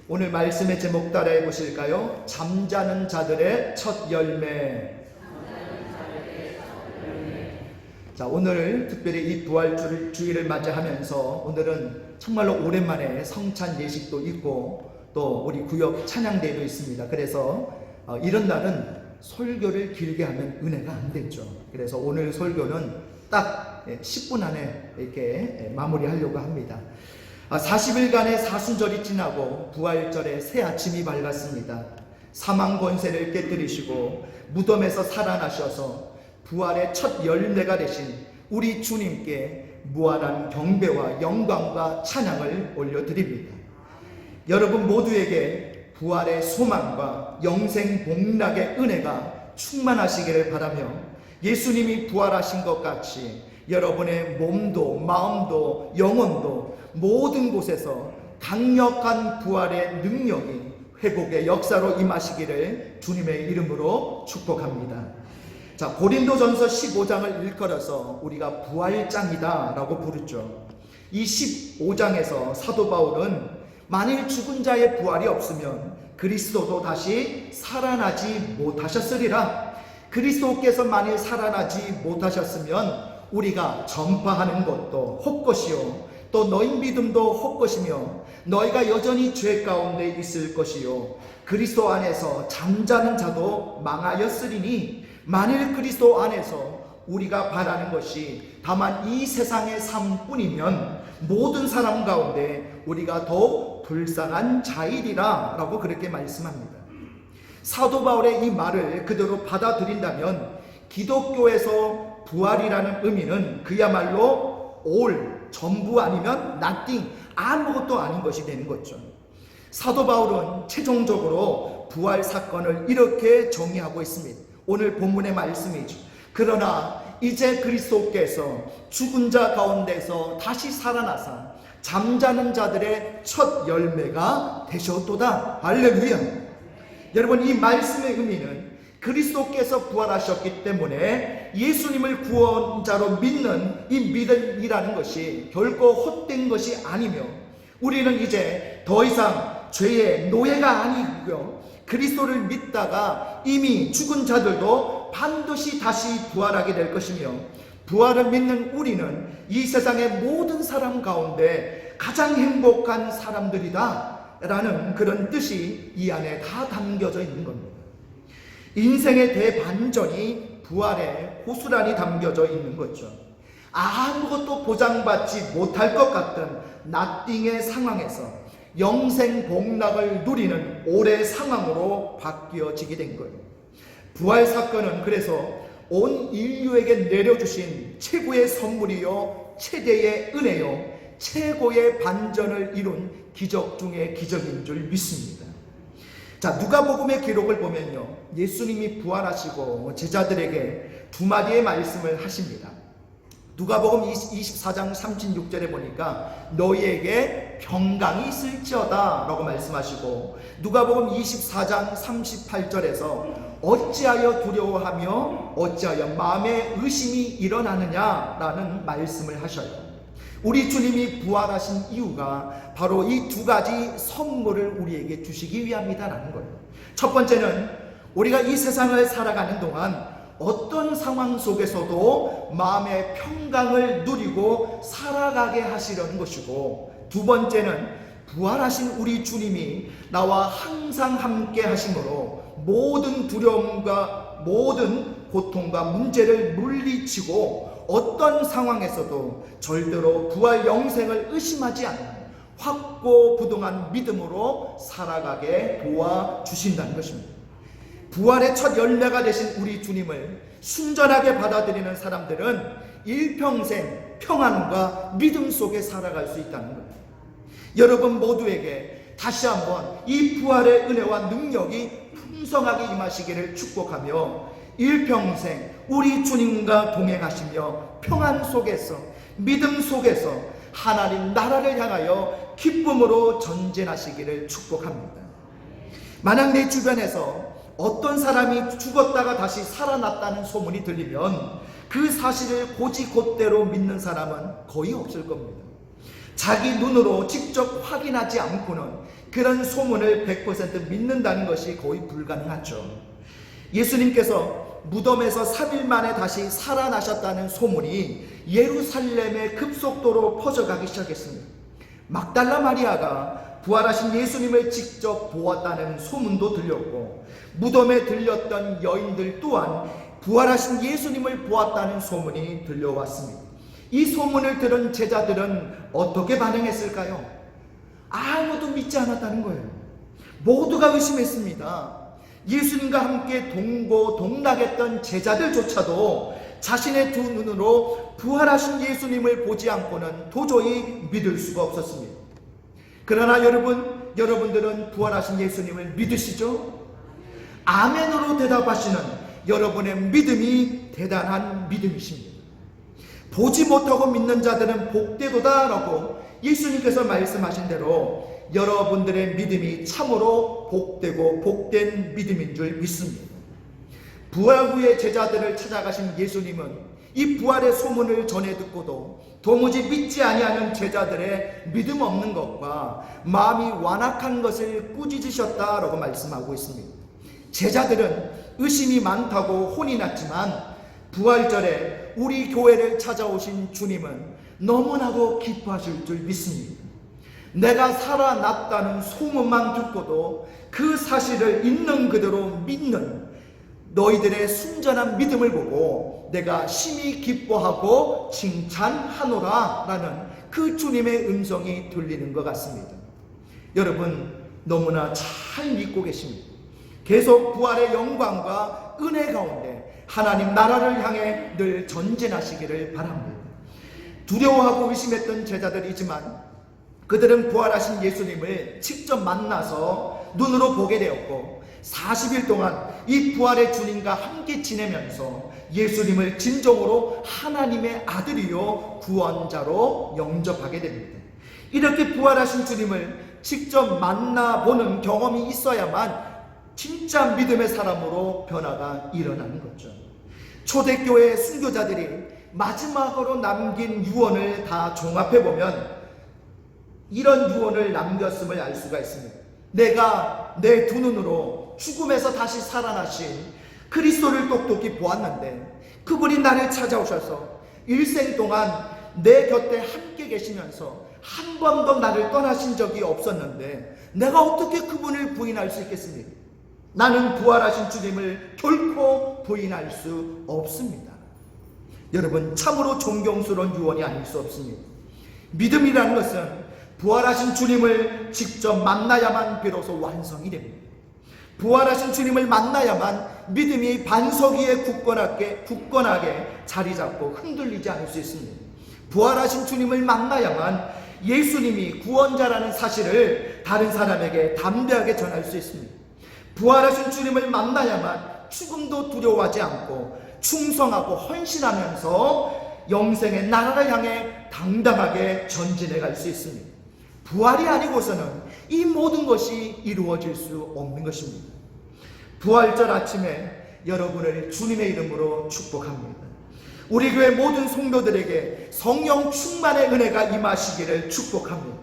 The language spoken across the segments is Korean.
오늘 말씀의 제목 따라해 보실까요? 잠자는 자들의 첫 열매. 자, 오늘 특별히 이 부활주의를 맞이하면서 오늘은 정말로 오랜만에 성찬 예식도 있고 또 우리 구역 찬양대회도 있습니다. 그래서 이런 날은 설교를 길게 하면 은혜가 안 되죠. 그래서 오늘 설교는 딱 10분 안에 이렇게 마무리하려고 합니다. 40일간의 사순절이 지나고 부활절의 새 아침이 밝았습니다. 사망 권세를 깨뜨리시고 무덤에서 살아나셔서 부활의 첫 열매가 되신 우리 주님께 무한한 경배와 영광과 찬양을 올려드립니다. 여러분 모두에게 부활의 소망과 영생 복락의 은혜가 충만하시기를 바라며 예수님이 부활하신 것 같이 여러분의 몸도 마음도 영혼도 모든 곳에서 강력한 부활의 능력이 회복의 역사로 임하시기를 주님의 이름으로 축복합니다. 자, 고린도전서 15장을 일컬어서 우리가 부활장이다 라고 부르죠. 이 15장에서 사도 바울은 만일 죽은 자의 부활이 없으면 그리스도도 다시 살아나지 못하셨으리라. 그리스도께서 만일 살아나지 못하셨으면 우리가 전파하는 것도 헛것이요 또 너희 믿음도 헛것이며 너희가 여전히 죄 가운데 있을 것이요 그리스도 안에서 잠자는 자도 망하였으리니 만일 그리스도 안에서 우리가 바라는 것이 다만 이 세상의 삶뿐이면 모든 사람 가운데 우리가 더욱 불쌍한 자이리라 라고 그렇게 말씀합니다. 사도 바울의 이 말을 그대로 받아들인다면 기독교에서 부활이라는 의미는 그야말로 all, 전부 아니면 nothing, 아무것도 아닌 것이 되는 거죠. 사도 바울은 최종적으로 부활 사건을 이렇게 정의하고 있습니다. 오늘 본문의 말씀이죠. 그러나 이제 그리스도께서 죽은 자 가운데서 다시 살아나사 잠자는 자들의 첫 열매가 되셨도다. 할렐루야. 여러분, 이 말씀의 의미는 그리스도께서 부활하셨기 때문에 예수님을 구원자로 믿는 이 믿음이라는 것이 결코 헛된 것이 아니며 우리는 이제 더 이상 죄의 노예가 아니고요 그리스도를 믿다가 이미 죽은 자들도 반드시 다시 부활하게 될 것이며 부활을 믿는 우리는 이 세상의 모든 사람 가운데 가장 행복한 사람들이다 라는 그런 뜻이 이 안에 다 담겨져 있는 겁니다. 인생의 대반전이 부활에 고스란히 담겨져 있는 거죠. 아무것도 보장받지 못할 것 같은 나띵의 상황에서 영생 복락을 누리는 올해 상황으로 바뀌어지게 된 거예요. 부활 사건은 그래서 온 인류에게 내려주신 최고의 선물이요 최대의 은혜요 최고의 반전을 이룬 기적 중의 기적인 줄 믿습니다. 자, 누가복음의 기록을 보면요 예수님이 부활하시고 제자들에게 두 마디의 말씀을 하십니다. 누가복음 24장 36절에 보니까 너희에게 평강이 있을지어다 라고 말씀하시고 누가복음 24장 38절에서 어찌하여 두려워하며 어찌하여 마음에 의심이 일어나느냐 라는 말씀을 하셔요. 우리 주님이 부활하신 이유가 바로 이 두 가지 선물을 우리에게 주시기 위함이다라는 거예요. 첫 번째는 우리가 이 세상을 살아가는 동안 어떤 상황 속에서도 마음의 평강을 누리고 살아가게 하시려는 것이고 두 번째는 부활하신 우리 주님이 나와 항상 함께 하심으로 모든 두려움과 모든 고통과 문제를 물리치고 어떤 상황에서도 절대로 부활 영생을 의심하지 않는 확고부동한 믿음으로 살아가게 도와주신다는 것입니다. 부활의 첫 열매가 되신 우리 주님을 순전하게 받아들이는 사람들은 일평생 평안과 믿음 속에 살아갈 수 있다는 거예요. 여러분 모두에게 다시 한번 이 부활의 은혜와 능력이 풍성하게 임하시기를 축복하며 일평생 우리 주님과 동행하시며 평안 속에서 믿음 속에서 하나님 나라를 향하여 기쁨으로 전진하시기를 축복합니다. 만약 내 주변에서 어떤 사람이 죽었다가 다시 살아났다는 소문이 들리면 그 사실을 곧이곧대로 믿는 사람은 거의 없을 겁니다. 자기 눈으로 직접 확인하지 않고는 그런 소문을 100% 믿는다는 것이 거의 불가능하죠. 예수님께서 무덤에서 3일 만에 다시 살아나셨다는 소문이 예루살렘에 급속도로 퍼져가기 시작했습니다. 막달라 마리아가 부활하신 예수님을 직접 보았다는 소문도 들렸고, 무덤에 들렸던 여인들 또한 부활하신 예수님을 보았다는 소문이 들려왔습니다. 이 소문을 들은 제자들은 어떻게 반응했을까요? 아무도 믿지 않았다는 거예요. 모두가 의심했습니다. 예수님과 함께 동고동락했던 제자들조차도 자신의 두 눈으로 부활하신 예수님을 보지 않고는 도저히 믿을 수가 없었습니다. 그러나 여러분들은 부활하신 예수님을 믿으시죠? 아멘으로 대답하시는 여러분의 믿음이 대단한 믿음이십니다. 보지 못하고 믿는 자들은 복되도다 라고 예수님께서 말씀하신 대로 여러분들의 믿음이 참으로 복되고 복된 믿음인 줄 믿습니다. 부활 후에 제자들을 찾아가신 예수님은 이 부활의 소문을 전해 듣고도 도무지 믿지 아니하는 제자들의 믿음 없는 것과 마음이 완악한 것을 꾸짖으셨다라고 말씀하고 있습니다. 제자들은 의심이 많다고 혼이 났지만 부활절에 우리 교회를 찾아오신 주님은 너무나도 기뻐하실 줄 믿습니다. 내가 살아났다는 소문만 듣고도 그 사실을 있는 그대로 믿는 너희들의 순전한 믿음을 보고 내가 심히 기뻐하고 칭찬하노라 라는 그 주님의 음성이 들리는 것 같습니다. 여러분 너무나 잘 믿고 계십니다. 계속 부활의 영광과 은혜 가운데 하나님 나라를 향해 늘 전진하시기를 바랍니다. 두려워하고 의심했던 제자들이지만 그들은 부활하신 예수님을 직접 만나서 눈으로 보게 되었고 40일 동안 이 부활의 주님과 함께 지내면서 예수님을 진정으로 하나님의 아들이요 구원자로 영접하게 됩니다. 이렇게 부활하신 주님을 직접 만나보는 경험이 있어야만 진짜 믿음의 사람으로 변화가 일어나는 거죠. 초대교회 순교자들이 마지막으로 남긴 유언을 다 종합해보면 이런 유언을 남겼음을 알 수가 있습니다. 내가 내 두 눈으로 죽음에서 다시 살아나신 그리스도를 똑똑히 보았는데 그분이 나를 찾아오셔서 일생 동안 내 곁에 함께 계시면서 한 번도 나를 떠나신 적이 없었는데 내가 어떻게 그분을 부인할 수 있겠습니까? 나는 부활하신 주님을 결코 부인할 수 없습니다. 여러분 참으로 존경스러운 유언이 아닐 수 없습니다. 믿음이라는 것은 부활하신 주님을 직접 만나야만 비로소 완성이 됩니다. 부활하신 주님을 만나야만 믿음이 반석 위에 굳건하게 자리 잡고 흔들리지 않을 수 있습니다. 부활하신 주님을 만나야만 예수님이 구원자라는 사실을 다른 사람에게 담대하게 전할 수 있습니다. 부활하신 주님을 만나야만 죽음도 두려워하지 않고 충성하고 헌신하면서 영생의 나라를 향해 당당하게 전진해 갈 수 있습니다. 부활이 아니고서는 이 모든 것이 이루어질 수 없는 것입니다. 부활절 아침에 여러분을 주님의 이름으로 축복합니다. 우리 교회 모든 성도들에게 성령 충만의 은혜가 임하시기를 축복합니다.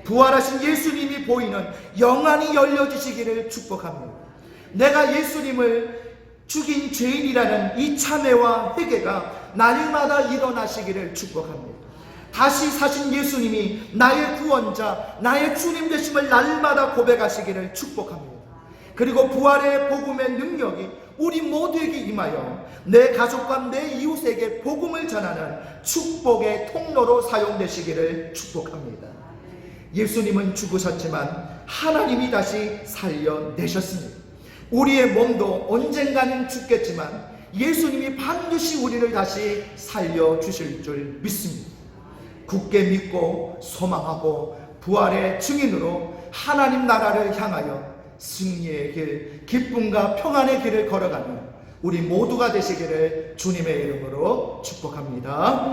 부활하신 예수님이 보이는 영안이 열려지시기를 축복합니다. 내가 예수님을 죽인 죄인이라는 이 참회와 회개가 날마다 일어나시기를 축복합니다. 다시 사신 예수님이 나의 구원자, 나의 주님 되심을 날마다 고백하시기를 축복합니다. 그리고 부활의 복음의 능력이 우리 모두에게 임하여 내 가족과 내 이웃에게 복음을 전하는 축복의 통로로 사용되시기를 축복합니다. 예수님은 죽으셨지만 하나님이 다시 살려내셨습니다. 우리의 몸도 언젠가는 죽겠지만 예수님이 반드시 우리를 다시 살려주실 줄 믿습니다. 굳게 믿고 소망하고 부활의 증인으로 하나님 나라를 향하여 승리의 길, 기쁨과 평안의 길을 걸어가는 우리 모두가 되시기를 주님의 이름으로 축복합니다.